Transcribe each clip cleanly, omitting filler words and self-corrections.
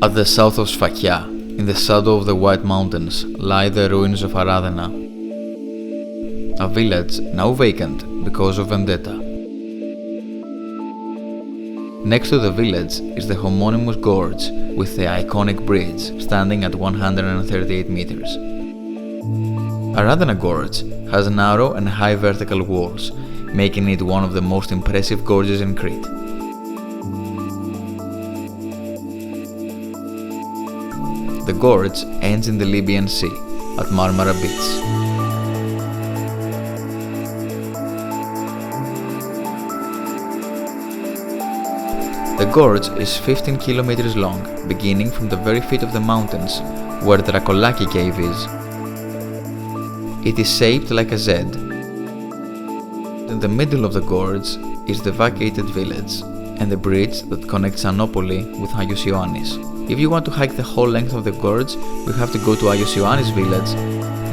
At the south of Sfakia, in the shadow of the White Mountains, lie the ruins of Aradena, a village now vacant because of vendetta. Next to the village is the homonymous gorge with the iconic bridge standing at 138 meters. Aradena Gorge has narrow and high vertical walls, making it one of the most impressive gorges in Crete. The gorge ends in the Libyan Sea at Marmara Beach. The gorge is 15 kilometers long, beginning from the very feet of the mountains where the Drakolaki cave is. It is shaped like a Z. In the middle of the gorge is the vacated village and the bridge that connects Anopoli with Agios Ioannis. If you want to hike the whole length of the gorge, you have to go to Agios Ioannis village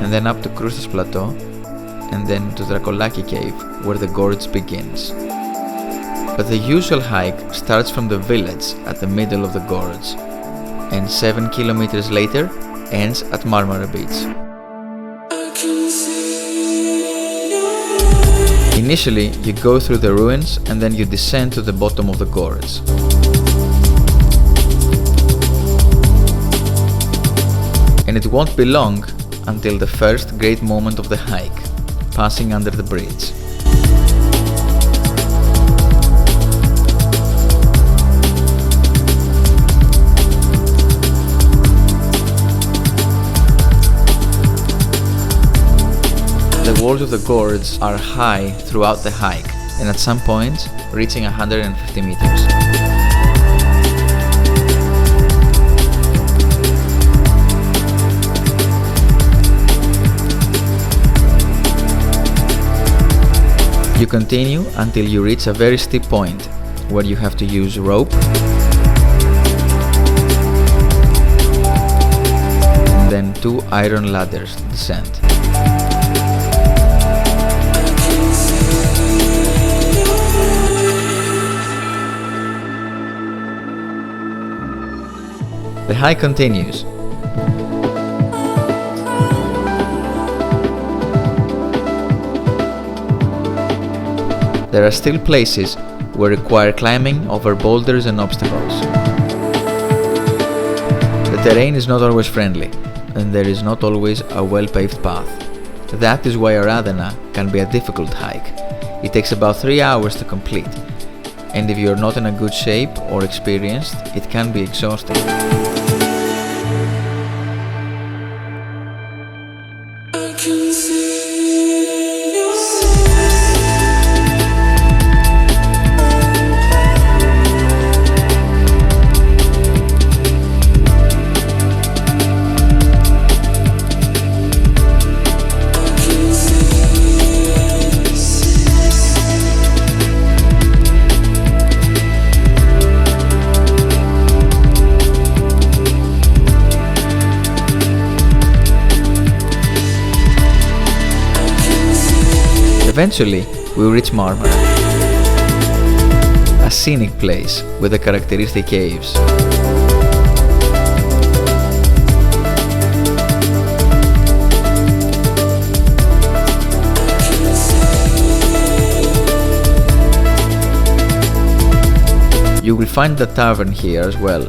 and then up to Krustos Plateau and then to Drakolaki cave where the gorge begins. But the usual hike starts from the village at the middle of the gorge and 7 kilometers later ends at Marmara Beach. Initially, you go through the ruins and then you descend to the bottom of the gorge. And it won't be long until the first great moment of the hike, passing under the bridge. The walls of the gorge are high throughout the hike and at some points reaching 150 meters. You continue until you reach a very steep point where you have to use rope and then 2 iron ladders to descend. The hike continues. There are still places where require climbing over boulders and obstacles. The terrain is not always friendly, and there is not always a well-paved path. That is why Aradena can be a difficult hike. It takes about 3 hours to complete, and if you are not in a good shape or experienced, it can be exhausting. Eventually, we reach Marmara, a scenic place with the characteristic caves. You will find the tavern here as well,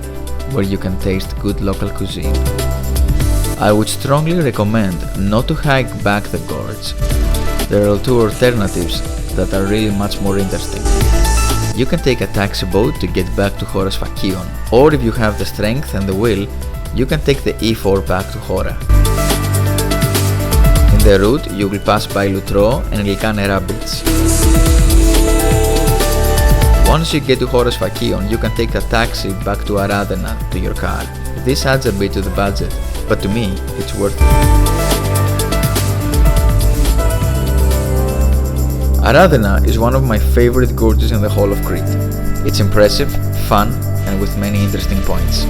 where you can taste good local cuisine. I would strongly recommend not to hike back the gorge. There are 2 alternatives that are really much more interesting. You can take a taxi boat to get back to Hora Sfakion, or if you have the strength and the will, you can take the E4 back to Hora. In the route, you will pass by Lutro and Marmara Beach. Once you get to Hora Sfakion, you can take a taxi back to Aradena to your car. This adds a bit to the budget, but to me, it's worth it. Aradena is one of my favorite gorges in the whole of Crete. It's impressive, fun, and with many interesting points.